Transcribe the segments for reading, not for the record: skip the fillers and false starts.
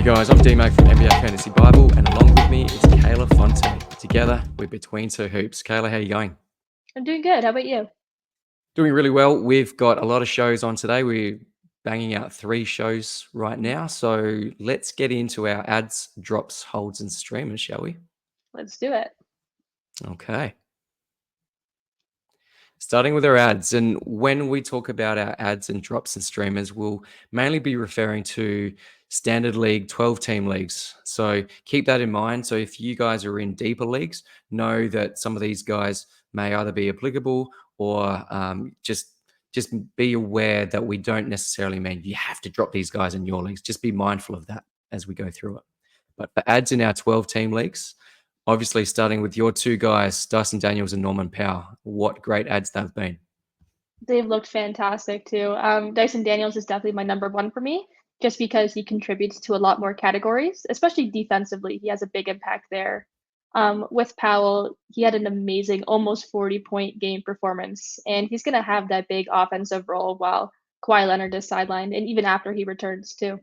guys, I'm D-Mac from NBA Fantasy Bible, and along with me is Kayla Fonte. Together, we're Between Two Hoops. Kayla, how are you going? I'm doing good. How about you? Doing really well. We've got a lot of shows on today. We're banging out 3 shows right now. So let's get into our ads, drops, holds, and streamers, shall we? Let's do it. Okay. Starting with our ads, and when we talk about our ads and drops and streamers, we'll mainly be referring to standard league 12-team leagues. So keep that in mind. So if you guys are in deeper leagues, know that some of these guys may either be applicable or just be aware that we don't necessarily mean you have to drop these guys in your leagues. Just be mindful of that as we go through it. But for ads in our 12-team leagues, obviously, starting with your 2 guys, Dyson Daniels and Norman Powell, what great ads they've been. They've looked fantastic too. Dyson Daniels is definitely my number one for me, just because he contributes to a lot more categories, especially defensively. He has a big impact there. With Powell, he had an amazing almost 40-point game performance, and he's going to have that big offensive role while Kawhi Leonard is sidelined, and even after he returns too.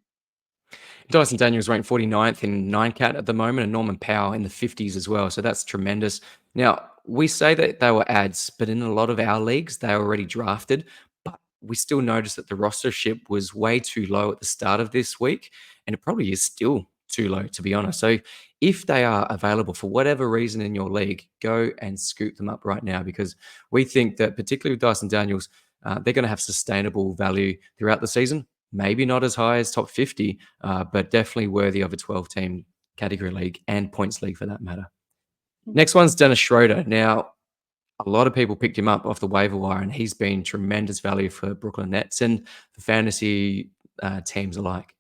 Dyson Daniels ranked 49th in 9-cat at the moment, and Norman Powell in the 50s as well. So that's tremendous. Now, we say that they were ads, but in a lot of our leagues, they were already drafted. But we still noticed that the rostership was way too low at the start of this week, and it probably is still too low, to be honest. So if they are available for whatever reason in your league, go and scoop them up right now, because we think that, particularly with Dyson Daniels, they're going to have sustainable value throughout the season. Maybe not as high as top 50, but definitely worthy of a 12-team category league and points league for that matter. Next one's Dennis Schroeder. Now, a lot of people picked him up off the waiver wire, and he's been tremendous value for Brooklyn Nets and for fantasy teams alike.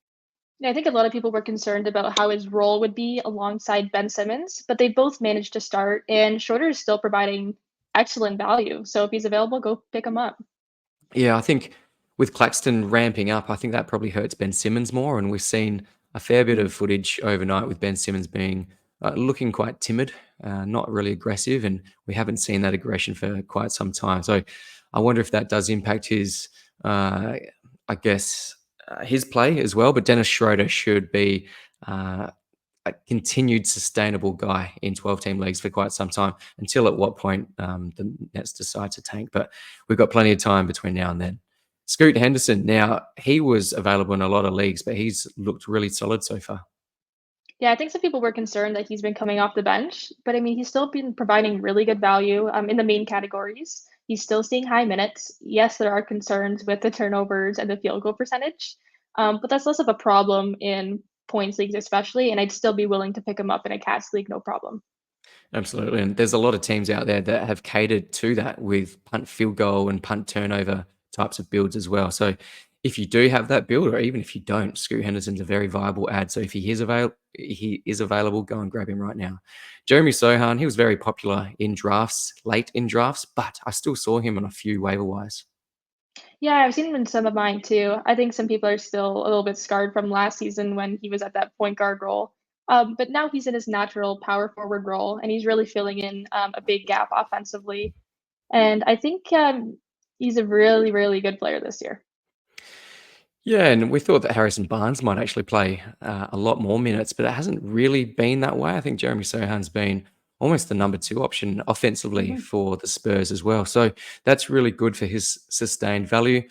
Yeah, I think a lot of people were concerned about how his role would be alongside Ben Simmons, but they both managed to start, and Schroeder is still providing excellent value. So if he's available, go pick him up. Yeah, I think with Claxton ramping up, I think that probably hurts Ben Simmons more, and we've seen a fair bit of footage overnight with Ben Simmons being looking quite timid, not really aggressive, and we haven't seen that aggression for quite some time. So I wonder if that does impact his, I guess, his play as well. But Dennis Schroeder should be a continued sustainable guy in 12-team leagues for quite some time, until at what point the Nets decide to tank. But we've got plenty of time between now and then. Scoot Henderson, now he was available in a lot of leagues, but he's looked really solid so far. Yeah, I think some people were concerned that he's been coming off the bench, but I mean, he's still been providing really good value in the main categories. He's still seeing high minutes. Yes, there are concerns with the turnovers and the field goal percentage, but that's less of a problem in points leagues, especially. And I'd still be willing to pick him up in a cast league, no problem. Absolutely. And there's a lot of teams out there that have catered to that with punt field goal and punt turnover types of builds as well. So if you do have that build, or even if you don't, Scoot Henderson's a very viable ad. So if he is available, go and grab him right now. Jeremy Sohan, he was very popular in drafts, late in drafts, but I still saw him on a few waiver wires. Yeah, I've seen him in some of mine too. I think some people are still a little bit scarred from last season when he was at that point guard role. But now he's in his natural power forward role, and he's really filling in a big gap offensively. And I think he's a really, really good player this year. Yeah, and we thought that Harrison Barnes might actually play a lot more minutes, but it hasn't really been that way. I think Jeremy Sohan's been almost the number 2 option offensively Mhm. for the Spurs as well. So that's really good for his sustained value.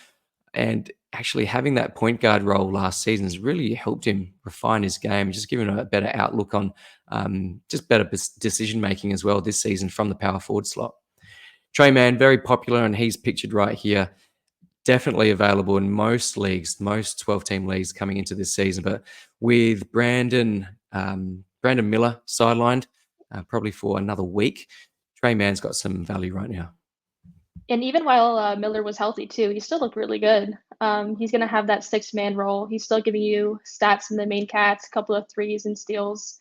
And actually having that point guard role last season has really helped him refine his game and just given him a better outlook on just better decision making as well this season from the power forward slot. Trey Mann, very popular, and he's pictured right here. Definitely available in most leagues, most 12-team leagues coming into this season. But with Brandon Miller sidelined probably for another week, Trey Mann's got some value right now. And even while Miller was healthy too, he still looked really good. He's going to have that six-man role. He's still giving you stats in the main cats, a couple of threes and steals.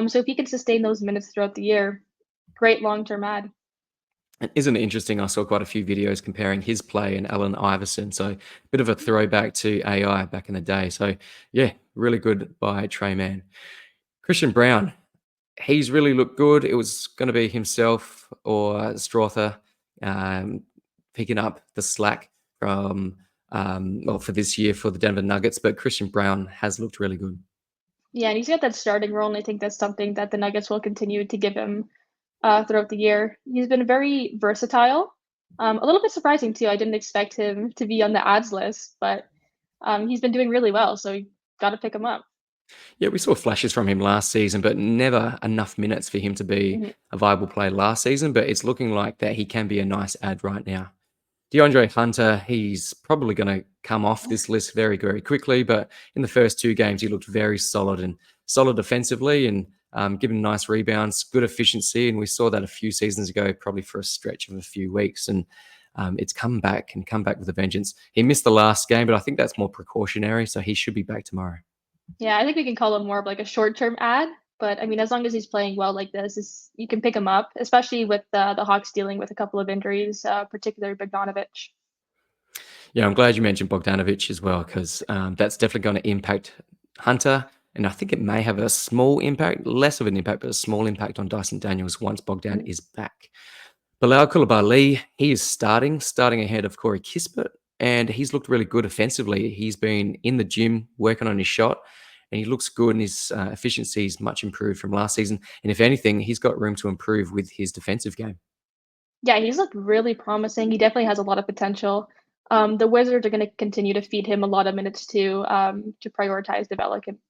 So if he can sustain those minutes throughout the year, great long-term ad. And isn't it interesting? I saw quite a few videos comparing his play and Allen Iverson. So a bit of a throwback to AI back in the day. So yeah, really good by Trey Mann. Christian Brown, he's really looked good. It was going to be himself or Strother picking up the slack from for this year for the Denver Nuggets, but Christian Brown has looked really good. Yeah, and he's got that starting role, and I think that's something that the Nuggets will continue to give him throughout the year. He's been very versatile. A little bit surprising too. I didn't expect him to be on the ads list, but he's been doing really well, so you got to pick him up. Yeah, we saw flashes from him last season, but never enough minutes for him to be Mhm. a viable player last season. But it's looking like that he can be a nice ad right now. DeAndre Hunter, he's probably going to come off this list very, very quickly. But in the first two games, he looked very solid and solid defensively and giving nice rebounds, good efficiency. And we saw that a few seasons ago, probably for a stretch of a few weeks. And it's come back and come back with a vengeance. He missed the last game, but I think that's more precautionary. So he should be back tomorrow. Yeah, I think we can call him more of like a short-term ad, but I mean, as long as he's playing well like this, you can pick him up, especially with the Hawks dealing with a couple of injuries, particularly Bogdanovich. Yeah, I'm glad you mentioned Bogdanovich as well, because that's definitely going to impact Hunter. And I think it may have a small impact, less of an impact, but a small impact on Dyson Daniels once Bogdan Mhm. is back. Bilal Coulibaly, he is starting ahead of Corey Kispert, and he's looked really good offensively. He's been in the gym working on his shot, and he looks good, and his efficiency is much improved from last season. And if anything, he's got room to improve with his defensive game. Yeah, he's looked really promising. He definitely has a lot of potential. The Wizards are going to continue to feed him a lot of minutes to prioritize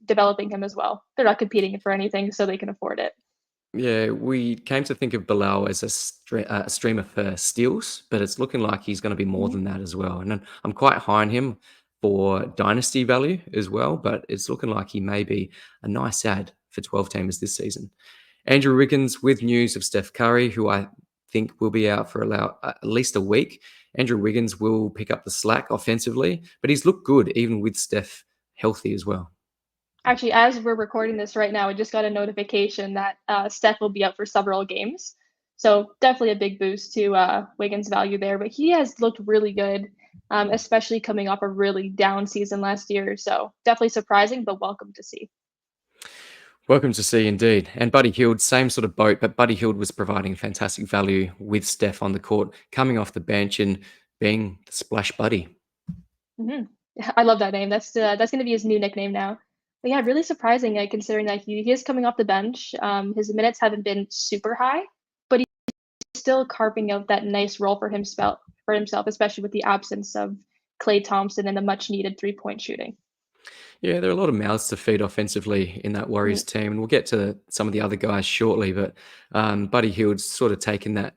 developing him as well. They're not competing for anything, so they can afford it. Yeah, we came to think of Bilal as a streamer for steals, but it's looking like he's going to be more Mhm. than that as well. And I'm quite high on him for dynasty value as well, but it's looking like he may be a nice ad for 12 teamers this season. Andrew Wiggins with news of Steph Curry, who I think will be out for at least a week. Andrew Wiggins will pick up the slack offensively, but he's looked good even with Steph healthy as well. Actually, as we're recording this right now, I just got a notification that Steph will be out for several games. So definitely a big boost to Wiggins' value there. But he has looked really good, especially coming off a really down season last year. So definitely surprising, but welcome to see. Welcome to see indeed. And Buddy Hield, same sort of boat, but Buddy Hield was providing fantastic value with Steph on the court, coming off the bench and being the splash buddy. Hmm. I love that name. That's going to be his new nickname now. But yeah, really surprising considering that he is coming off the bench. His minutes haven't been super high, but he's still carving out that nice role for himself, especially with the absence of Klay Thompson and the much needed 3-point shooting. Yeah, there are a lot of mouths to feed offensively in that Mhm. Warriors team, and we'll get to some of the other guys shortly. But Buddy Hield's sort of taken that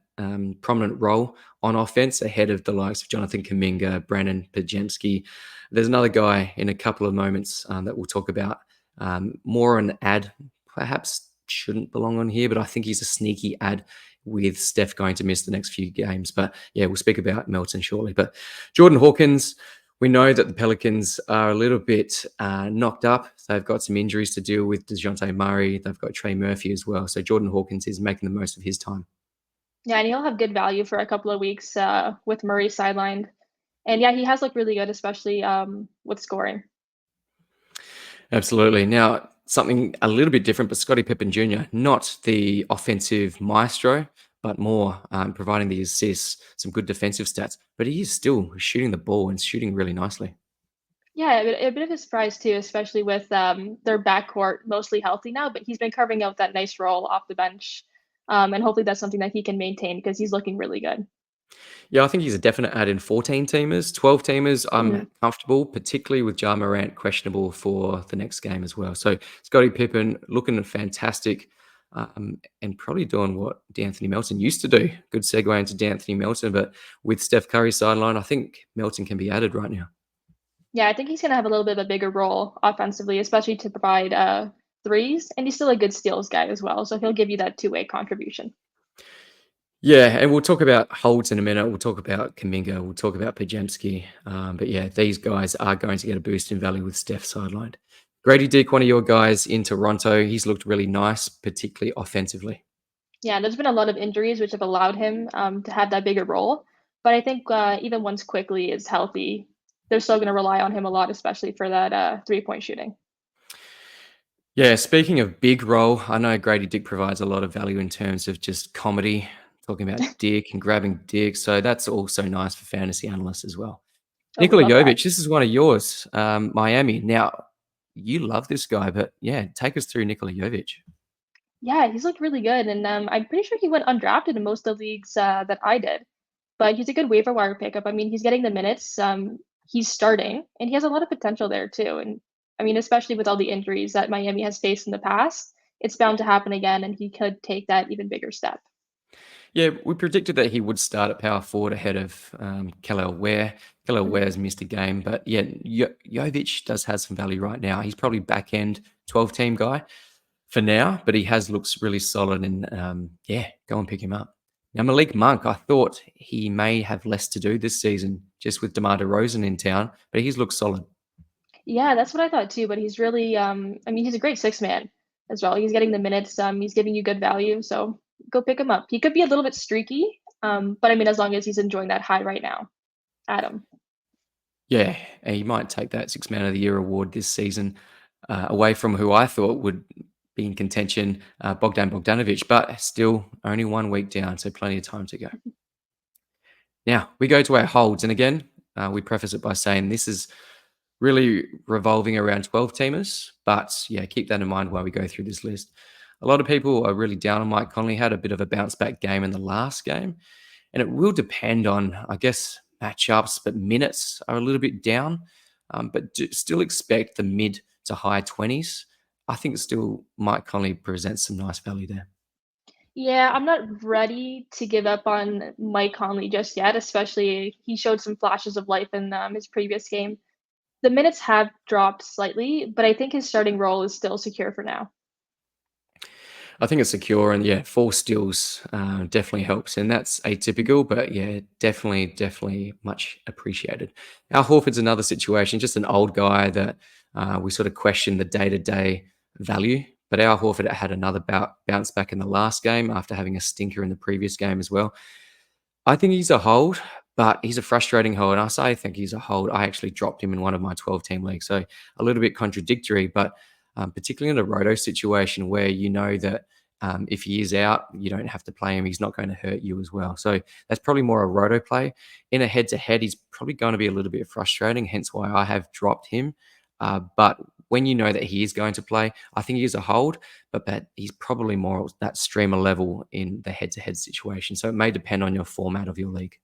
prominent role on offense ahead of the likes of Jonathan Kaminga, Brandon Pajemski. There's another guy in a couple of moments that we'll talk about. More an ad, perhaps shouldn't belong on here, but I think he's a sneaky ad with Steph going to miss the next few games. But yeah, we'll speak about Melton shortly. But Jordan Hawkins, we know that the Pelicans are a little bit knocked up. They've got some injuries to deal with. DeJounte Murray, they've got Trey Murphy as well. So Jordan Hawkins is making the most of his time. Yeah, and he'll have good value for a couple of weeks with Murray sidelined. And yeah, he has looked really good, especially with scoring. Absolutely. Now, something a little bit different, but Scottie Pippen Jr., not the offensive maestro, but more providing the assists, some good defensive stats. But he is still shooting the ball and shooting really nicely. Yeah, a bit of a surprise too, especially with their backcourt mostly healthy now. But he's been carving out that nice role off the bench, and hopefully that's something that he can maintain because he's looking really good. Yeah, I think he's a definite add in 14 teamers. 12 teamers, I'm Mhm. comfortable, particularly with Ja Morant questionable for the next game as well. So Scottie Pippen looking fantastic and probably doing what D'Anthony Melton used to do. Good segue into D'Anthony Melton, but with Steph Curry sideline, I think Melton can be added right now. Yeah, I think he's gonna have a little bit of a bigger role offensively, especially to provide threes, and he's still a good steals guy as well. So he'll give you that two-way contribution. Yeah, and we'll talk about holds in a minute. We'll talk about Kaminga. We'll talk about Pajemski. But yeah, these guys are going to get a boost in value with Steph sidelined. Grady Dick, one of your guys in Toronto, he's looked really nice, particularly offensively. Yeah, there's been a lot of injuries which have allowed him to have that bigger role. But I think even once quickly is healthy, they're still going to rely on him a lot, especially for that 3-point shooting. Yeah, speaking of big role, I know Grady Dick provides a lot of value in terms of just comedy, talking about Dick and grabbing Dick. So that's also nice for fantasy analysts as well. Oh, we Nikola love that. Jovic, this is one of yours, Miami. Now, you love this guy, but yeah, take us through Nikola Jovic. Yeah, he's looked really good, and I'm pretty sure he went undrafted in most of the leagues that I did. But he's a good waiver wire pickup. I mean, he's getting the minutes. He's starting, and he has a lot of potential there too. And I mean, especially with all the injuries that Miami has faced in the past, it's bound to happen again, and he could take that even bigger step. Yeah, we predicted that he would start at power forward ahead of Kayla Ware. Kayla Mhm. Ware's missed a game, but yeah, Jovic does have some value right now. He's probably back end 12 team guy for now, but he has looks really solid and yeah, go and pick him up. Now, Malik Monk, I thought he may have less to do this season just with DeMar DeRozan in town, but he's looked solid. Yeah, that's what I thought too. But he's really, I mean, he's a great six man as well. He's getting the minutes. He's giving you good value. So go pick him up. He could be a little bit streaky, but I mean, as long as he's enjoying that high right now, Adam. Yeah, and he might take that Six Man of the Year award this season away from who I thought would be in contention, Bogdan Bogdanovic, but still only 1 week down, so plenty of time to go. Now, we go to our holds, and again, we preface it by saying this is really revolving around 12 teamers, but yeah, keep that in mind while we go through this list. A lot of people are really down on Mike Conley, had a bit of a bounce back game in the last game, and it will depend on, I guess, matchups, but minutes are a little bit down, but still expect the mid to high 20s. I think still Mike Conley presents some nice value there. Yeah, I'm not ready to give up on Mike Conley just yet, especially he showed some flashes of life in his previous game. The minutes have dropped slightly, but I think his starting role is still secure for now. I think it's secure, and yeah, 4 steals definitely helps, and that's atypical, but yeah, definitely much appreciated. Al Horford's another situation, just an old guy that we sort of question the day to day value. But Al Horford had another bounce back in the last game after having a stinker in the previous game as well. I think he's a hold, but he's a frustrating hold. And I say I think he's a hold. I actually dropped him in one of my 12 team leagues. So a little bit contradictory, but particularly in a roto situation where you know that if he is out, you don't have to play him. He's not going to hurt you as well. So that's probably more a roto play. In a head to head, he's probably going to be a little bit frustrating, hence why I have dropped him. But when you know that he is going to play, I think he is a hold, but that he's probably more that streamer level in the head-to-head situation. So it may depend on your format of your league.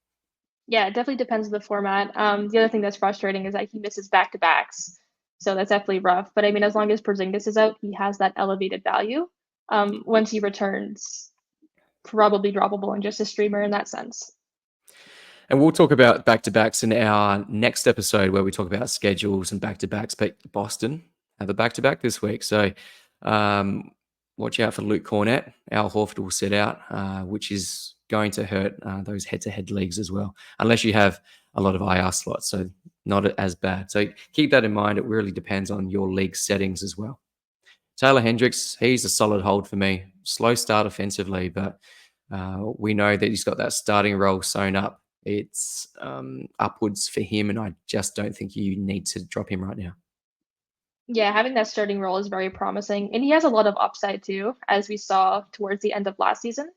Yeah, it definitely depends on the format. The other thing that's frustrating is that he misses back to backs, so that's definitely rough. But I mean, as long as Porzingis is out, he has that elevated value. Once he returns, probably droppable and just a streamer in that sense. And we'll talk about back-to-backs in our next episode where we talk about schedules and back-to-backs. But Boston have a back-to-back this week. So um, watch out for Luke Cornett. Al Horford will sit out, which is going to hurt those head-to-head leagues as well, unless you have a lot of IR slots. So not as bad. So keep that in mind. It really depends on your league settings as well. Taylor Hendricks, he's a solid hold for me. Slow start offensively, but we know that he's got that starting role sewn up. It's upwards for him, and I just don't think you need to drop him right now. Yeah, having that starting role is very promising, and he has a lot of upside too, as we saw towards the end of last season.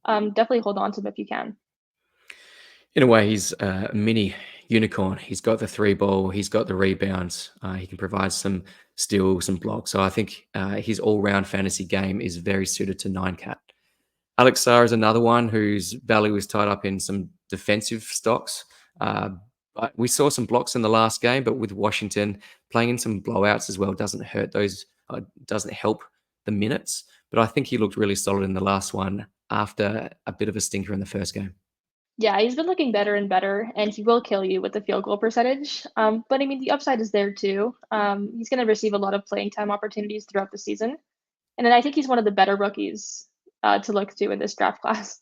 Definitely hold on to him if you can. In a way, he's a mini unicorn. He's got the three ball, he's got the rebounds, he can provide some steals, some blocks. So I think his all round fantasy game is very suited to 9 cat. Alex Sarr is another one whose value is tied up in some defensive stocks. But we saw some blocks in the last game, but with Washington playing in some blowouts as well doesn't hurt those, doesn't help the minutes. But I think he looked really solid in the last one after a bit of a stinker in the first game. Yeah, he's been looking better and better, and he will kill you with the field goal percentage. But I mean, the upside is there too. He's going to receive a lot of playing time opportunities throughout the season, and then I think he's one of the better rookies to look to in this draft class.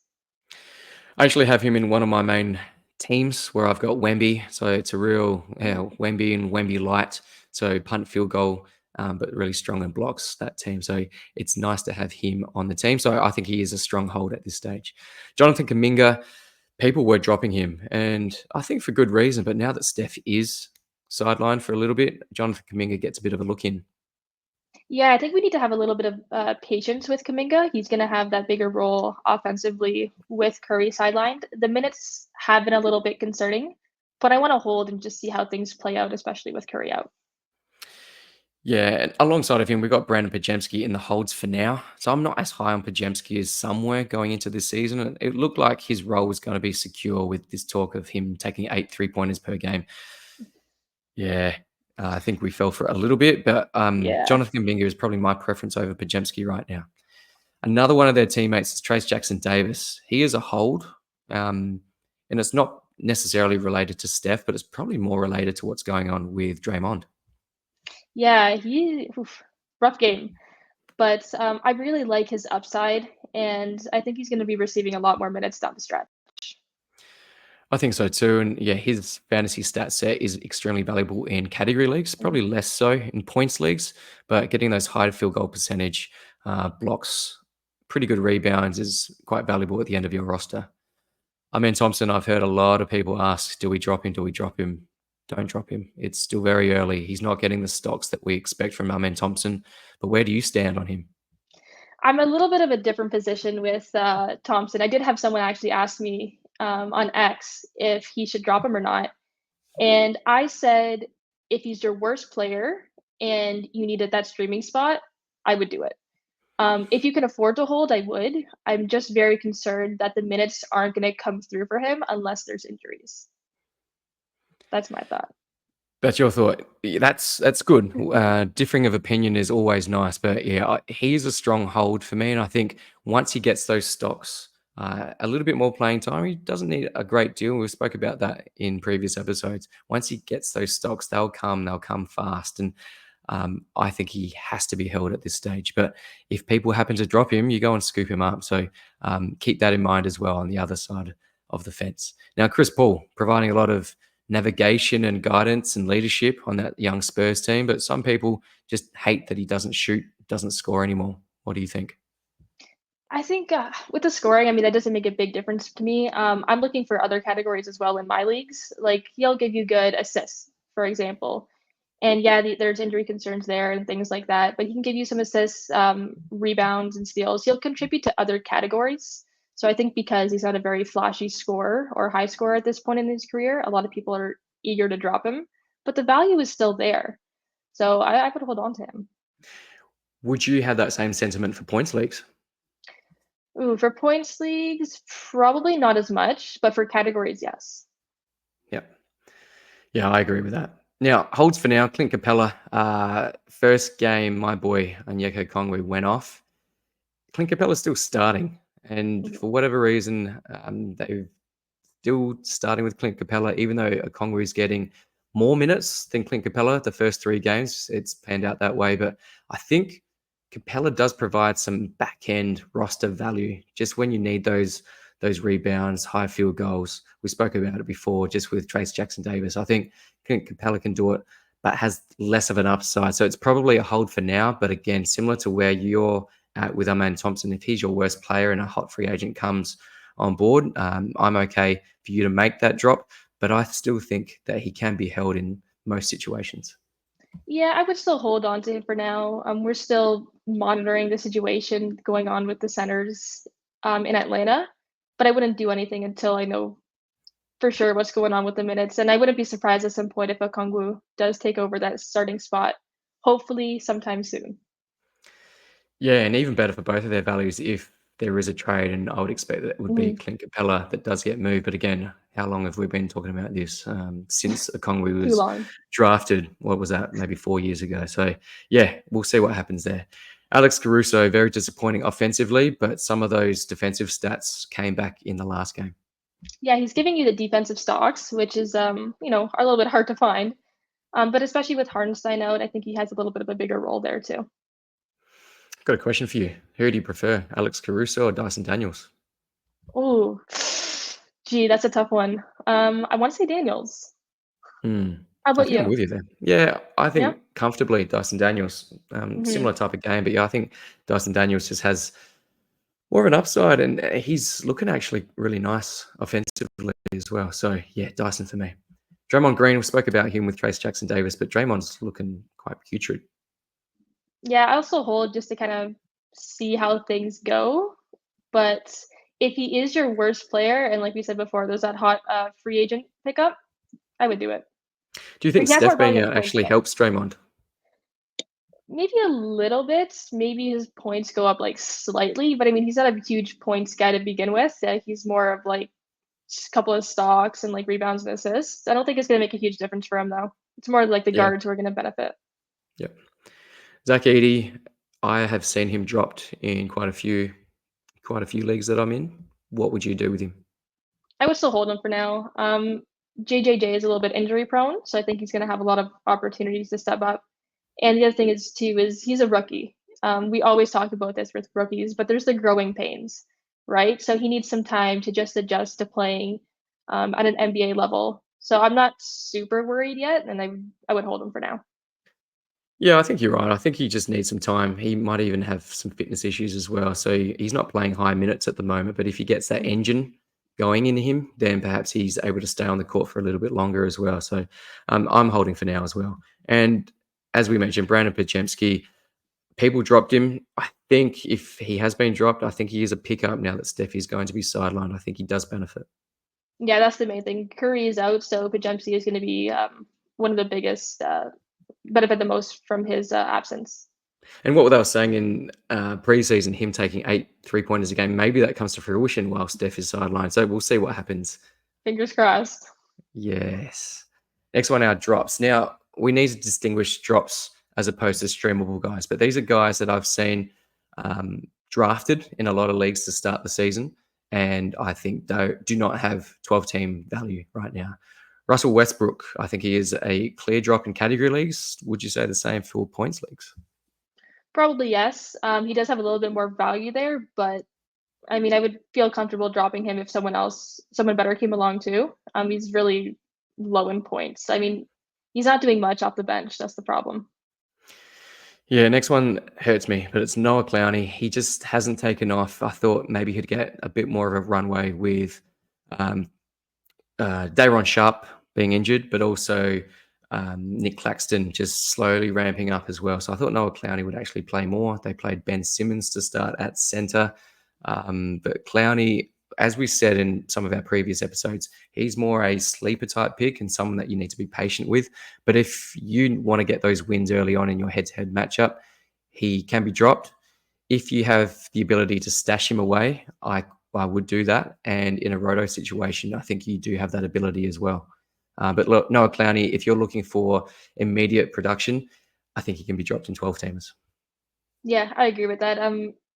I actually have him in one of my main teams where I've got Wemby. So it's a real Wemby and Wemby light. So punt field goal, but really strong in blocks, that team. So it's nice to have him on the team. So I think he is a strong hold at this stage. Jonathan Kaminga, people were dropping him. And I think for good reason. But now that Steph is sidelined for a little bit, Jonathan Kaminga gets a bit of a look in. Yeah, I think we need to have a little bit of patience with Kaminga. He's going to have that bigger role offensively with Curry sidelined. The minutes have been a little bit concerning, but I want to hold and just see how things play out, especially with Curry out. Yeah, and alongside of him, we've got Brandon Pajemski in the holds for now. So I'm not as high on Pajemski as somewhere going into this season. And it looked like his role was going to be secure with this talk of him taking 8 3-pointers per game. Yeah, I think we fell for it a little bit, but Yeah. Jonathan Minga is probably my preference over Pajemski right now. Another one of their teammates is Trace Jackson Davis. He is a hold, and it's not necessarily related to Steph, but it's probably more related to what's going on with Draymond. Yeah, rough game. But I really like his upside, and I think he's going to be receiving a lot more minutes down the stretch. I think so too. And yeah, his fantasy stat set is extremely valuable in category leagues, probably less so in points leagues, but getting those high field goal percentage blocks, pretty good rebounds is quite valuable at the end of your roster. I mean, Thompson, I've heard a lot of people ask, do we drop him? Do we drop him? Don't drop him. It's still very early. He's not getting the stocks that we expect from Amen Thompson. But where do you stand on him? I'm a little bit of a different position with Thompson. I did have someone actually ask me on X if he should drop him or not. And I said, if he's your worst player and you needed that streaming spot, I would do it. If you can afford to hold, I would. I'm just very concerned that the minutes aren't going to come through for him unless there's injuries. That's my thought. That's your thought. Yeah, that's good. Differing of opinion is always nice, but yeah, he's a strong hold for me, and I think once he gets those stocks, a little bit more playing time, he doesn't need a great deal. We spoke about that in previous episodes. Once he gets those stocks, they'll come fast, and I think he has to be held at this stage. But if people happen to drop him, you go and scoop him up. So keep that in mind as well on the other side of the fence. Now, Chris Paul providing a lot of navigation and guidance and leadership on that young Spurs team, but some people just hate that he doesn't shoot, doesn't score anymore. What do you think? I think with the scoring, I mean, that doesn't make a big difference to me. I'm looking for other categories as well in my leagues. Like he'll give you good assists, for example. And yeah, there's injury concerns there and things like that, but he can give you some assists, rebounds, and steals. He'll contribute to other categories. So I think because he's not a very flashy scorer or high scorer at this point in his career, a lot of people are eager to drop him, but the value is still there. So I would hold on to him. Would you have that same sentiment for points leagues? Ooh, for points leagues, probably not as much, but for categories, yes. Yeah. Yeah, I agree with that. Now, holds for now, Clint Capella. First game, my boy Onyeka Kongwe went off. Clint Capella's still starting. And Mhm. for whatever reason, they've still starting with Clint Capella, even though Okongwu is getting more minutes than Clint Capella the first 3 games. It's panned out that way. But I think Capella does provide some back end roster value just when you need those rebounds, high field goals. We spoke about it before just with Trace Jackson Davis. I think Clint Capella can do it, but has less of an upside. So it's probably a hold for now. But again, similar to where you're at with Aman Thompson, if he's your worst player and a hot free agent comes on board, I'm okay for you to make that drop, but I still think that he can be held in most situations. Yeah, I would still hold on to him for now. We're still monitoring the situation going on with the centers in Atlanta, but I wouldn't do anything until I know for sure what's going on with the minutes. And I wouldn't be surprised at some point if Okongwu does take over that starting spot, hopefully sometime soon. Yeah, and even better for both of their values if there is a trade, and I would expect that it would be Mhm. Clint Capella that does get moved. But again, how long have we been talking about this since Okongwu Too was long. drafted? What was that? Maybe 4 years ago. So yeah, we'll see what happens there. Alex Caruso, very disappointing offensively, but some of those defensive stats came back in the last game. Yeah, he's giving you the defensive stocks, which is are a little bit hard to find. But especially with Hardenstein out, I think he has a little bit of a bigger role there too. Got a question for you. Who do you prefer, Alex Caruso or Dyson Daniels? Oh, gee, that's a tough one. I want to say Daniels. Hmm. How I about think I'm you? with you there. Yeah, I Yeah. think comfortably Dyson Daniels. Hmm. Similar type of game, but yeah, I think Dyson Daniels just has more of an upside, and he's looking actually really nice offensively as well. So yeah, Dyson for me. Draymond Green, we spoke about him with Trace Jackson Davis, but Draymond's looking quite putrid. Yeah, I also hold just to kind of see how things go. But if he is your worst player, and like we said before, there's that hot free agent pickup, I would do it. Do you But think he has more Steph being value on out points actually though. helps Draymond? Maybe a little bit. Maybe his points go up like slightly, but I mean, he's not a huge points guy to begin with. He's more of like a couple of stocks and like rebounds and assists. I don't think it's going to make a huge difference for him though. It's more like the Yeah, guards who are going to benefit. yeah. Zach Edey, I have seen him dropped in quite a few leagues that I'm in. What would you do with him? I would still hold him for now. JJJ is a little bit injury prone, so I think he's going to have a lot of opportunities to step up. And the other thing is too is he's a rookie. We always talk about this with rookies, but there's the growing pains, right? So he needs some time to just adjust to playing at an NBA level. So I'm not super worried yet, and I would hold him for now. Yeah, I think you're right. I think he just needs some time. He might even have some fitness issues as well. So he's not playing high minutes at the moment, but if he gets that Mhm. engine going in him, then perhaps he's able to stay on the court for a little bit longer as well. So I'm holding for now as well. And as we mentioned, Brandon Pachemsky, people dropped him. I think if he has been dropped, I think he is a pickup now that Steph is going to be sidelined. I think he does benefit. Yeah, that's the main thing. Curry is out, so Pajemski is going to be one of the biggest benefit the most from his absence. And what they were saying in preseason, him taking 8 3-pointers a game, maybe that comes to fruition while Steph is sidelined. So we'll see what happens. Fingers crossed. Yes. Next one, our drops. Now, we need to distinguish drops as opposed to streamable guys, but these are guys that I've seen drafted in a lot of leagues to start the season, and I think do not have 12-team value right now. Russell Westbrook, I think he is a clear drop in category leagues. Would you say the same for points leagues? Probably yes. He does have a little bit more value there, but I mean, I would feel comfortable dropping him if someone better came along too. He's really low in points. I mean, he's not doing much off the bench. That's the problem. Yeah, next one hurts me, but it's Noah Clowney. He just hasn't taken off. I thought maybe he'd get a bit more of a runway with um, Dayron Sharp being injured, but also Nick Claxton just slowly ramping up as well. So I thought Noah Clowney would actually play more. They played Ben Simmons to start at center. But Clowney, as we said in some of our previous episodes, he's more a sleeper type pick and someone that you need to be patient with. But if you want to get those wins early on in your head to head matchup, he can be dropped. If you have the ability to stash him away, I would do that. And in a roto situation, I think you do have that ability as well. But look, Noah Clowney, if you're looking for immediate production, I think he can be dropped in 12 teamers. Yeah, I agree with that.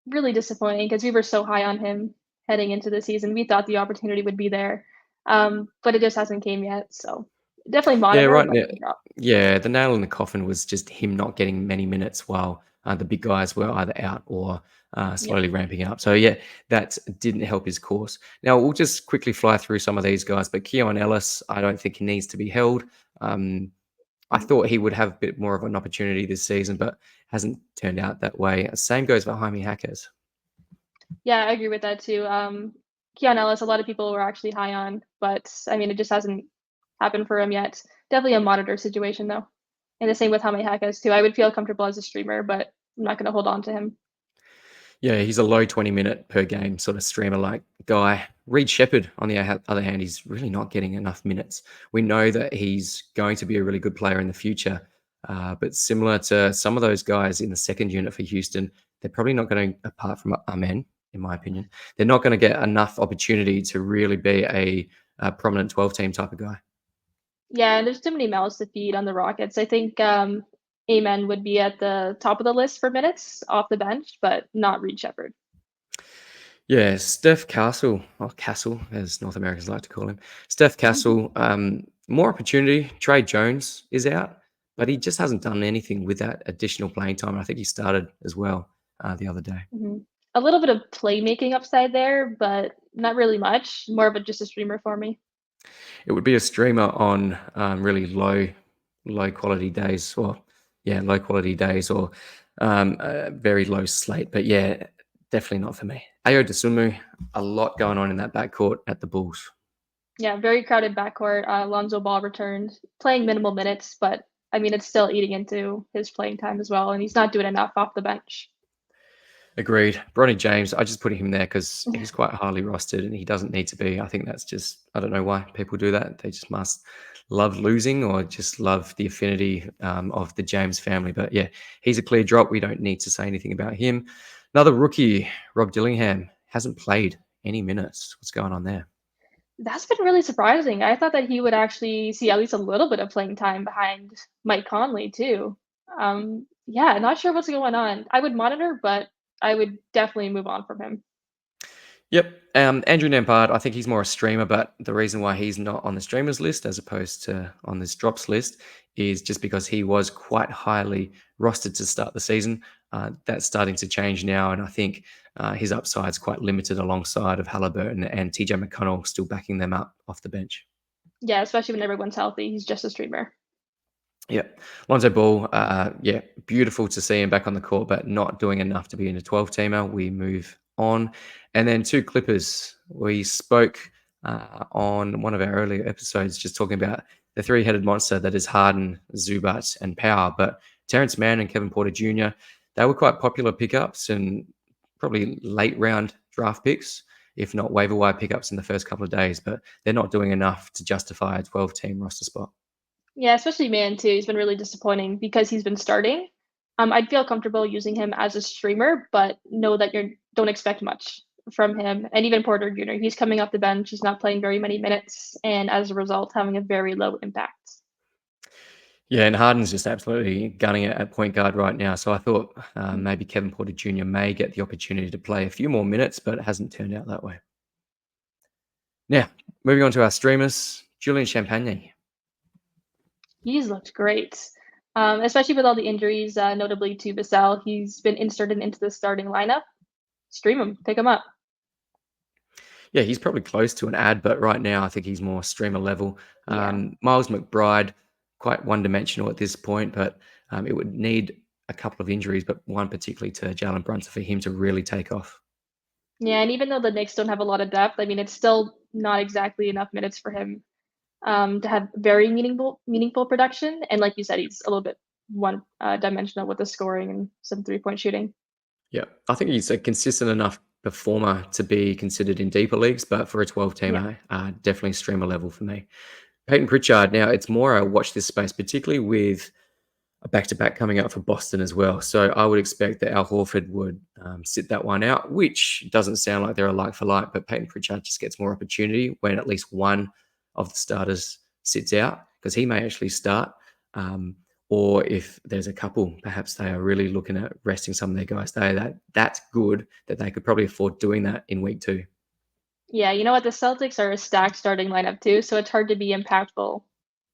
Really disappointing because we were so high on him heading into the season. We thought the opportunity would be there, but it just hasn't came yet. So definitely Yeah, monitor, right but now, drop. yeah, the nail in the coffin was just him not getting many minutes while the big guys were either out or Yep. slowly ramping up. So yeah, that didn't help his course. Now we'll just quickly fly through some of these guys, but Keon Ellis, I don't think he needs to be held. Um, I Mhm. thought he would have a bit more of an opportunity this season, but hasn't turned out that way. Same goes for Jaime Hackers. Yeah, I agree with that too. Keon Ellis, a lot of people were actually high on, but I mean, it just hasn't happened for him yet. Definitely a monitor situation though. And the same with Hame Hakas too. I would feel comfortable as a streamer, but I'm not going to hold on to him. Yeah, he's a low 20-minute per game sort of streamer like guy. Reed Shepherd, on the other hand, he's really not getting enough minutes. We know that he's going to be a really good player in the future, but similar to some of those guys in the second unit for Houston, they're probably not going to, apart from Amen, in my opinion, they're not going to get enough opportunity to really be a prominent 12-team type of guy. Yeah, and there's too many mouths to feed on the Rockets. I think Amen would be at the top of the list for minutes off the bench, but not Reed Shepard. Yeah, Steph Castle, or Castle, as North Americans like to call him. Steph Mhm. Castle, more opportunity. Trey Jones is out, but he just hasn't done anything with that additional playing time. I think he started as well the other day. Mhm. A little bit of playmaking upside there, but not really much. More of a just a streamer for me. It would be a streamer on really low quality days, or yeah, low quality days, or a very low slate. But yeah, definitely not for me. Ayo Desumu, a lot going on in that backcourt at the Bulls. Yeah, very crowded backcourt. Lonzo Ball returned, playing minimal minutes, but I mean, it's still eating into his playing time as well, and he's not doing enough off the bench. Agreed. Bronny James, I just put him there because he's quite highly rostered and he doesn't need to be. I think that's just, I don't know why people do that. They just must love losing or just love the affinity of the James family. But yeah, he's a clear drop. We don't need to say anything about him. Another rookie, Rob Dillingham, hasn't played any minutes. What's going on there? That's been really surprising. I thought that he would actually see at least a little bit of playing time behind Mike Conley too. Yeah, not sure what's going on. I would monitor, but I would definitely move on from him. Yep. Andrew Nembhard, I think he's more a streamer, but the reason why he's not on the streamers list as opposed to on this drops list is just because he was quite highly rostered to start the season. That's starting to change now, and I think his upside's quite limited alongside of Halliburton and TJ McConnell still backing them up off the bench. Yeah, especially when everyone's healthy. He's just a streamer. Yeah. Lonzo Ball, yeah, beautiful to see him back on the court, but not doing enough to be in a 12-teamer. We move on. And then two Clippers. We spoke on one of our earlier episodes just talking about the three-headed monster that is Harden, Zubat, and Power. But Terrence Mann and Kevin Porter Jr., they were quite popular pickups and probably late-round draft picks, if not waiver wire pickups in the first couple of days. But they're not doing enough to justify a 12-team roster spot. Yeah, especially Man too. He's been really disappointing because he's been starting. I'd feel comfortable using him as a streamer, but know that you don't expect much from him. And even Porter Jr. He's coming off the bench. He's not playing very many minutes, and as a result, having a very low impact. Yeah, and Harden's just absolutely gunning it at point guard right now. So I thought maybe Kevin Porter Jr. may get the opportunity to play a few more minutes, but it hasn't turned out that way. Now, moving on to our streamers, Julian Champagne. He's looked great, especially with all the injuries, notably to Vassell. He's been inserted into the starting lineup. Stream him, pick him up. Yeah, he's probably close to an ad, but right now I think he's more streamer level. Yeah. Miles McBride, quite one-dimensional at this point, but it would need a couple of injuries, but one particularly to Jalen Brunson for him to really take off. Yeah, and even though the Knicks don't have a lot of depth, I mean, it's still not exactly enough minutes for him to have very meaningful production. And like you said, he's a little bit one dimensional with the scoring and some 3-point shooting. Yeah, I think he's a consistent enough performer to be considered in deeper leagues, but for a Yeah. 12-teamer, definitely streamer level for me. Peyton Pritchard, now it's more a watch this space, particularly with a back-to-back coming up for Boston as well. So I would expect that Al Horford would sit that one out, which doesn't sound like they're a like for like, but Peyton Pritchard just gets more opportunity when at least one of the starters sits out because he may actually start. Or if there's a couple, perhaps they are really looking at resting some of their guys there. That's good that they could probably afford doing that in week 2. Yeah, you know what? The Celtics are a stacked starting lineup too, so it's hard to be impactful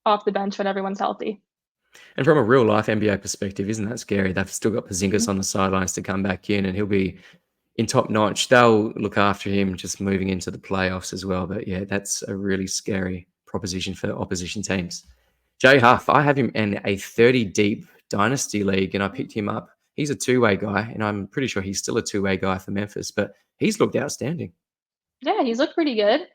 off the bench when everyone's healthy. And from a real life NBA perspective, isn't that scary? They've still got Porzingis Mhm. on the sidelines to come back in, and he'll be in top notch. They'll look after him just moving into the playoffs as well. But yeah, that's a really scary proposition for opposition teams. Jay Huff, I have him in a 30 deep dynasty league, and I picked him up. He's a two-way guy, and I'm pretty sure he's still a two-way guy for Memphis, but he's looked outstanding. Yeah, he's looked pretty good.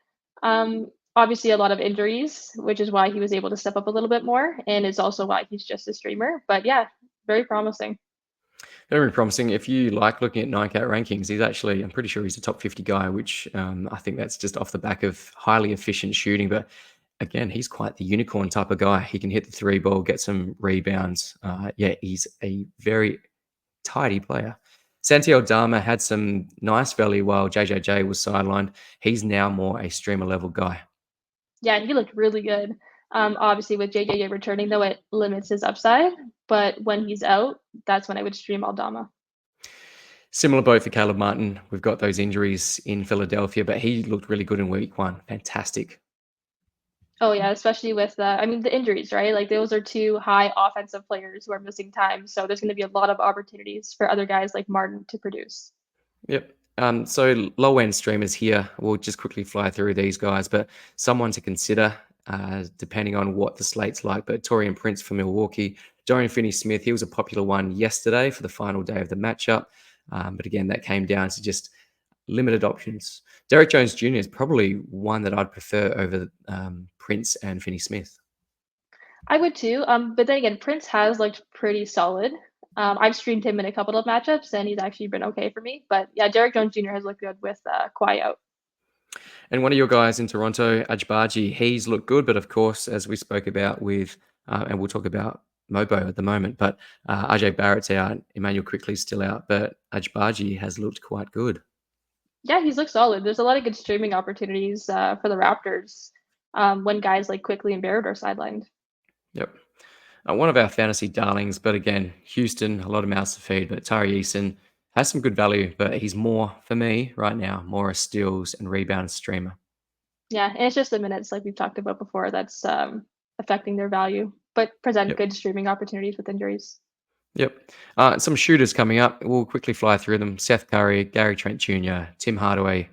Obviously, a lot of injuries, which is why he was able to step up a little bit more, and it's also why he's just a streamer. But yeah, very promising. Very promising. If you like looking at Nine Cat rankings, he's actually, I'm pretty sure he's a top 50 guy, which I think that's just off the back of highly efficient shooting. But again, he's quite the unicorn type of guy. He can hit the three ball, get some rebounds. Yeah, he's a very tidy player. Santi Aldama had some nice value while JJJ was sidelined. He's now more a streamer level guy. Yeah, he looked really good. Obviously, with JJJ returning, though, it limits his upside. But when he's out, that's when I would stream Aldama. Similar boat for Caleb Martin. We've got those injuries in Philadelphia, but he looked really good in week 1. Fantastic. Oh yeah, especially with I mean the injuries, right? Like those are two high offensive players who are missing time, so there's going to be a lot of opportunities for other guys like Martin to produce. Yep. So low end streamers here. We'll just quickly fly through these guys, but someone to consider depending on what the slate's like. But Torian Prince for Milwaukee, Dorian Finney-Smith. He was a popular one yesterday for the final day of the matchup, but again that came down to just limited options. Derek Jones Jr. is probably one that I'd prefer over Prince and Finney-Smith. I would too, but then again, Prince has looked pretty solid. I've streamed him in a couple of matchups, and he's actually been okay for me. But yeah, Derek Jones Jr. has looked good with Kawhi out. And one of your guys in Toronto, Ajbaji, he's looked good, but of course, as we spoke about with, and we'll talk about Mobo at the moment, but RJ Barrett's out, Emmanuel Quickly's still out, but Ajbaji has looked quite good. Yeah, he's looked solid. There's a lot of good streaming opportunities for the Raptors when guys like Quickly and Barrett are sidelined. Yep. One of our fantasy darlings, but again, Houston, a lot of mouths to feed, but Tari Eason has some good value, but he's more, for me right now, more a steals and rebound streamer. Yeah, and it's just the minutes, like we've talked about before, that's affecting their value, but present Yep. good streaming opportunities with injuries. Yep. Some shooters coming up. We'll quickly fly through them. Seth Curry, Gary Trent Jr., Tim Hardaway,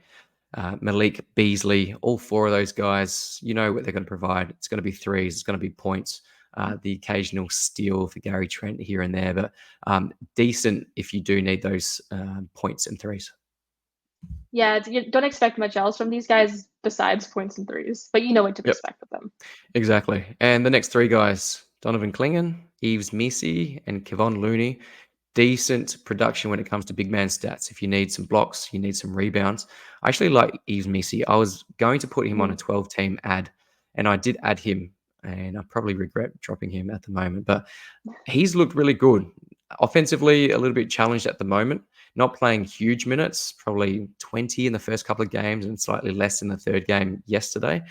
Malik Beasley, all four of those guys, you know what they're going to provide. It's going to be threes, it's going to be points, the occasional steal for Gary Trent here and there, but decent if you do need those points and threes. Yeah, you don't expect much else from these guys besides points and threes, but you know what to Yep, expect with them. exactly. And the next three guys, Donovan Clingan, Eves Missy, and Kevon Looney. Decent production when it comes to big man stats. If you need some blocks, you need some rebounds. I actually like Eves Missy. I was going to put him on a 12-team ad, and I did add him, and I probably regret dropping him at the moment. But he's looked really good. Offensively, a little bit challenged at the moment. Not playing huge minutes, probably 20 in the first couple of games and slightly less in the third game yesterday.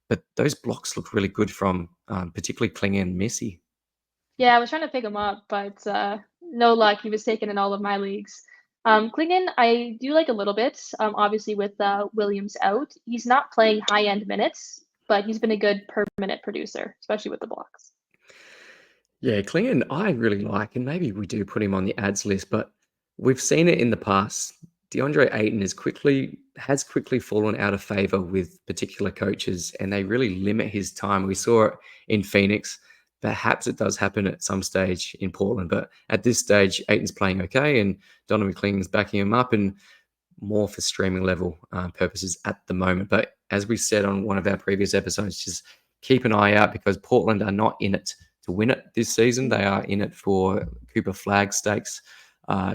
But those blocks look really good from particularly Klinger and Missy. Yeah, I was trying to pick him up, but no luck. He was taken in all of my leagues. Klingon, I do like a little bit. Obviously, with Williams out, he's not playing high end minutes, but he's been a good per minute producer, especially with the blocks. Yeah, Klingon, I really like, and maybe we do put him on the ads list, but we've seen it in the past. DeAndre Ayton has quickly fallen out of favor with particular coaches, and they really limit his time. We saw it in Phoenix. Perhaps it does happen at some stage in Portland, but at this stage, Ayton's playing okay, and Donovan Klingon's backing him up, and more for streaming level purposes at the moment. But as we said on one of our previous episodes, just keep an eye out because Portland are not in it to win it this season. They are in it for Cooper flag stakes.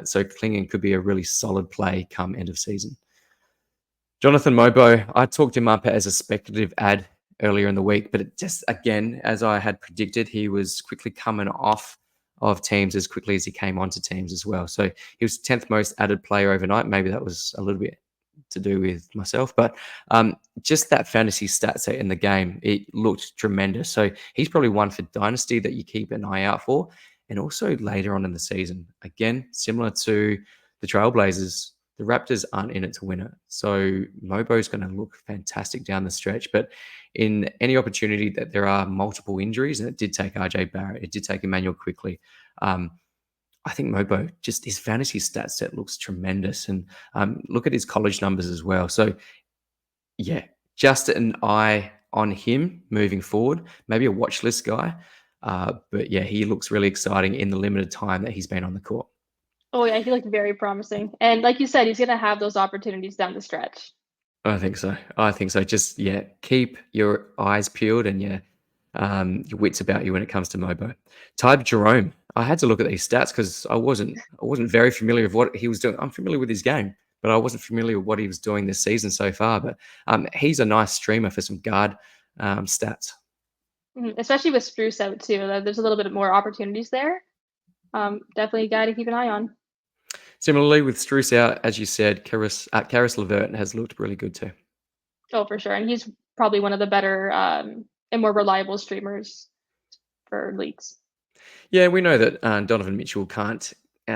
So Klingon could be a really solid play come end of season. Jonathan Mobo, I talked him up as a speculative ad earlier in the week, but it just, again, as I had predicted, he was quickly coming off of teams as quickly as he came onto teams as well. So he was 10th most added player overnight. Maybe that was a little bit to do with myself, but just that fantasy stat set in the game, it looked tremendous. So he's probably one for Dynasty that you keep an eye out for. And also later on in the season, again, similar to the Trailblazers, the Raptors aren't in it to win it. So Mobo's going to look fantastic down the stretch. But in any opportunity that there are multiple injuries, and it did take RJ Barrett, it did take Emmanuel Quickly, I think Mobo, just his fantasy stat set looks tremendous. And look at his college numbers as well. So, yeah, just an eye on him moving forward. Maybe a watch list guy. But yeah, he looks really exciting in the limited time that he's been on the court. Oh yeah, he looked very promising, and like you said, he's gonna have those opportunities down the stretch. I think so. I think so. Just, yeah, keep your eyes peeled and your wits about you when it comes to Mobo. Tybe Jerome. I had to look at these stats because I wasn't very familiar with what he was doing. I'm familiar with his game, but I wasn't familiar with what he was doing this season so far. But he's a nice streamer for some guard stats. Especially with Spruce out too. There's a little bit more opportunities there. Definitely a guy to keep an eye on. Similarly, with Struce out, as you said, Karis LeVert has looked really good too. Oh, for sure, and he's probably one of the better and more reliable streamers for leagues. Yeah, we know that Donovan Mitchell can't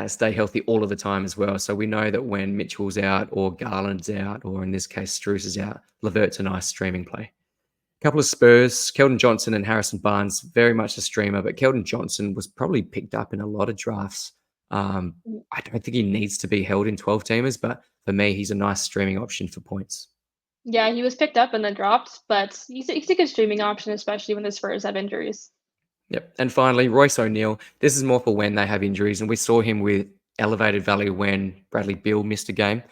stay healthy all of the time as well. So we know that when Mitchell's out or Garland's out, or in this case, Struce is out, Levert's a nice streaming play. A couple of Spurs, Keldon Johnson and Harrison Barnes, very much a streamer, but Keldon Johnson was probably picked up in a lot of drafts. I don't think he needs to be held in 12 teamers, but for me, he's a nice streaming option for points. Yeah, he was picked up and then dropped, but he's a good streaming option, especially when the Spurs have injuries. Yep. And finally, Royce O'Neal. This is more for when they have injuries, and we saw him with elevated value when Bradley Beal missed a game.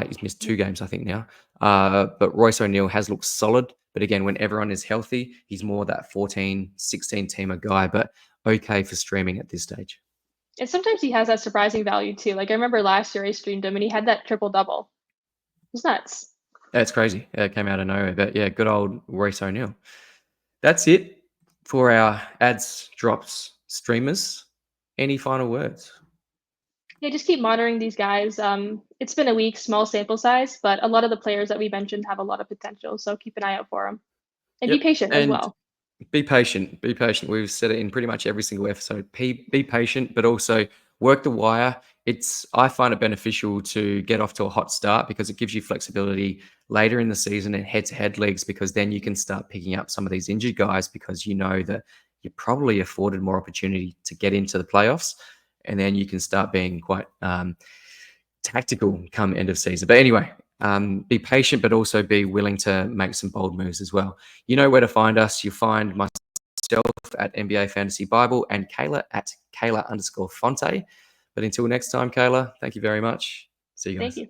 He's missed 2 games, I think, now. But Royce O'Neal has looked solid. But again, when everyone is healthy, he's more that 14, 16 teamer guy, but okay for streaming at this stage. And sometimes he has that surprising value too. Like I remember last year I streamed him and he had that triple double. It was nuts. That's crazy. It came out of nowhere. But yeah, good old Royce O'Neal. That's it for our ads, drops, streamers. Any final words? Yeah, just keep monitoring these guys. It's been a week, small sample size, but a lot of the players that we mentioned have a lot of potential. So keep an eye out for them and be Yep. patient as And well. be patient. Be patient. We've said it in pretty much every single episode. Be patient, but also work the wire. I find it beneficial to get off to a hot start because it gives you flexibility later in the season in head-to-head leagues because then you can start picking up some of these injured guys because you know that you're probably afforded more opportunity to get into the playoffs, and then you can start being quite tactical come end of season. But anyway, be patient, but also be willing to make some bold moves as well. You know where to find us. You'll find myself at NBA Fantasy Bible and Kayla at Kayla_Fonte. But until next time, Kayla, thank you very much. See you Thank guys. you.